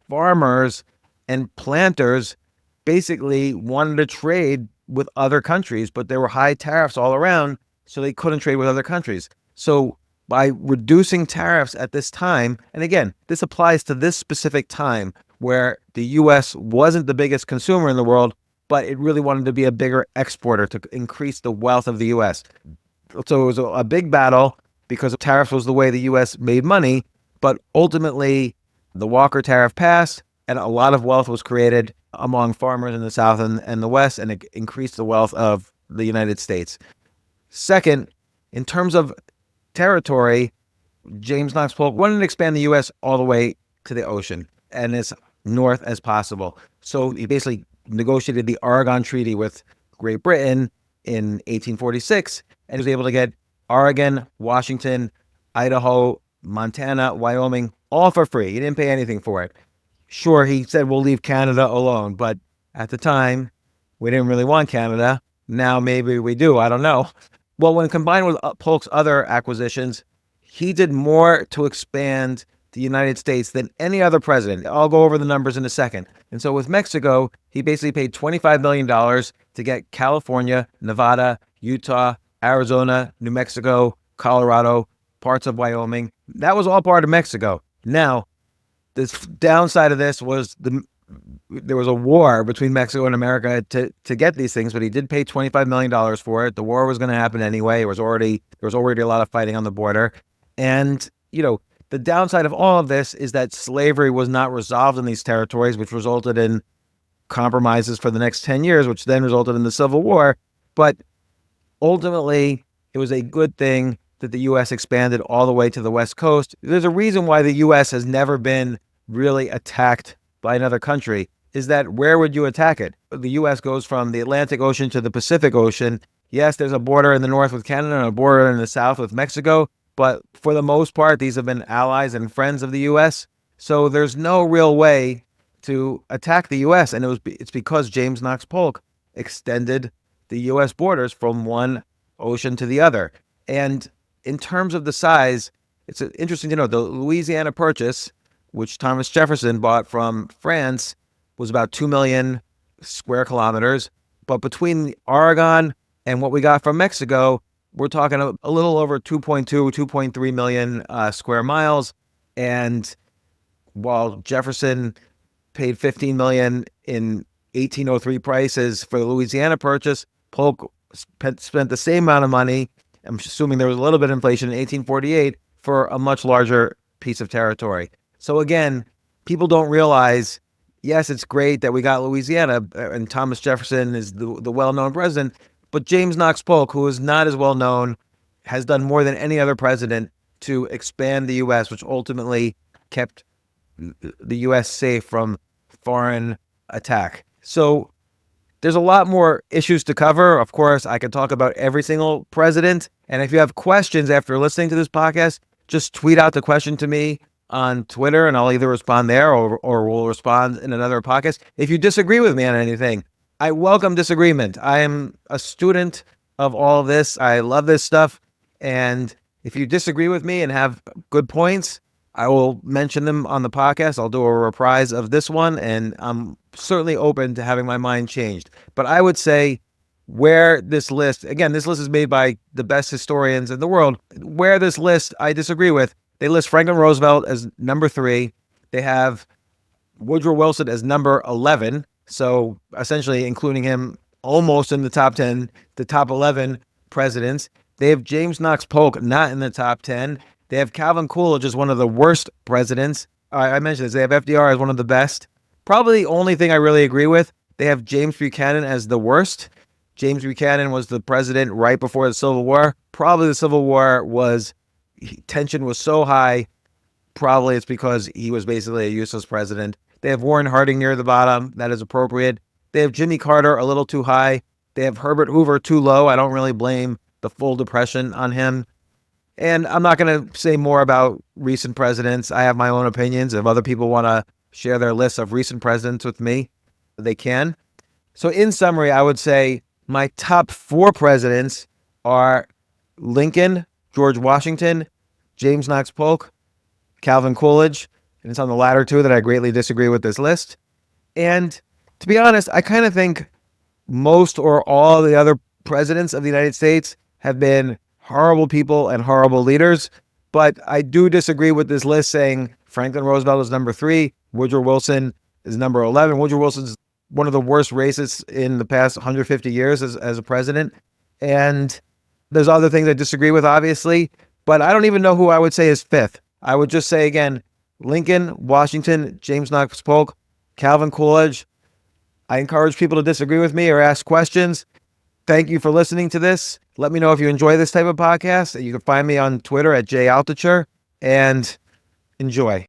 farmers and planters basically wanted to trade with other countries, but there were high tariffs all around, so they couldn't trade with other countries. So by reducing tariffs at this time, and again, this applies to this specific time where the U.S. wasn't the biggest consumer in the world, but it really wanted to be a bigger exporter to increase the wealth of the U.S. So it was a big battle because tariffs was the way the U.S. made money, but ultimately the Walker Tariff passed and a lot of wealth was created among farmers in the South and the West, and it increased the wealth of the United States. Second, in terms of territory, James Knox Polk wanted to expand the U.S. all the way to the ocean and as north as possible. So he basically negotiated the Oregon Treaty with Great Britain in 1846 and was able to get Oregon, Washington, Idaho, Montana, Wyoming, all for free. He didn't pay anything for it. Sure, he said we'll leave Canada alone, but at the time, we didn't really want Canada. Now maybe we do, I don't know. Well, when combined with Polk's other acquisitions, he did more to expand the United States than any other president. I'll go over the numbers in a second. And so with Mexico, he basically paid $25 million to get California, Nevada, Utah, Arizona, New Mexico, Colorado, parts of Wyoming. That was all part of Mexico. Now, the downside of this was there was a war between Mexico and America to get these things, but he did pay $25 million for it. The war was going to happen anyway. There was already a lot of fighting on the border. And, the downside of all of this is that slavery was not resolved in these territories, which resulted in compromises for the next 10 years, which then resulted in the Civil War. But ultimately, it was a good thing that the U.S. expanded all the way to the West Coast. There's a reason why the U.S. has never been really attacked by another country, is that where would you attack it? The U.S. goes from the Atlantic Ocean to the Pacific Ocean. Yes, there's a border in the north with Canada and a border in the south with Mexico, but for the most part, these have been allies and friends of the U.S., so there's no real way to attack the U.S., and it's because James Knox Polk extended the U.S. borders from one ocean to the other. And in terms of the size, it's interesting to know the Louisiana Purchase, which Thomas Jefferson bought from France, was about 2 million square kilometers. But between Oregon and what we got from Mexico, we're talking a little over 2.3 million square miles. And while Jefferson paid $15 million in 1803 prices for the Louisiana Purchase, Polk spent the same amount of money, I'm assuming there was a little bit of inflation, in 1848 for a much larger piece of territory. So again, people don't realize, yes, it's great that we got Louisiana and Thomas Jefferson is the well-known president, but James Knox Polk, who is not as well known, has done more than any other president to expand the U.S., which ultimately kept the U.S. safe from foreign attack. So there's a lot more issues to cover. Of course, I could talk about every single president. And if you have questions after listening to this podcast, just tweet out the question to me on Twitter, and I'll either respond there or we'll respond in another podcast. If you disagree with me on anything, I welcome disagreement. I am a student of all of this. I love this stuff. And if you disagree with me and have good points, I will mention them on the podcast. I'll do a reprise of this one, and I'm certainly open to having my mind changed. But I would say where this list, again, this list is made by the best historians in the world, where this list I disagree with. They list Franklin Roosevelt as number 3. They have Woodrow Wilson as number 11. So essentially including him almost in the top 10, the top 11 presidents. They have James Knox Polk not in the top 10. They have Calvin Coolidge as one of the worst presidents. I mentioned this. They have FDR as one of the best. Probably the only thing I really agree with, they have James Buchanan as the worst. James Buchanan was the president right before the Civil War. Probably the Civil War tension was so high. Probably it's because he was basically a useless president. They have Warren Harding near the bottom. That is appropriate. They have Jimmy Carter a little too high. They have Herbert Hoover too low. I don't really blame the full depression on him. And I'm not going to say more about recent presidents. I have my own opinions. If other people want to share their lists of recent presidents with me, they can. So in summary, I would say my top 4 presidents are Lincoln, George Washington, James Knox Polk, Calvin Coolidge, and it's on the latter 2 that I greatly disagree with this list. And to be honest, I kind of think most or all the other presidents of the United States have been horrible people and horrible leaders. But I do disagree with this list saying Franklin Roosevelt is number 3, Woodrow Wilson is number 11. Woodrow Wilson's one of the worst racists in the past 150 years as a president. And there's other things I disagree with, obviously, but I don't even know who I would say is 5th. I would just say again, Lincoln, Washington, James Knox Polk, Calvin Coolidge. I encourage people to disagree with me or ask questions. Thank you for listening to this. Let me know if you enjoy this type of podcast. You can find me on Twitter at J Altucher, and enjoy.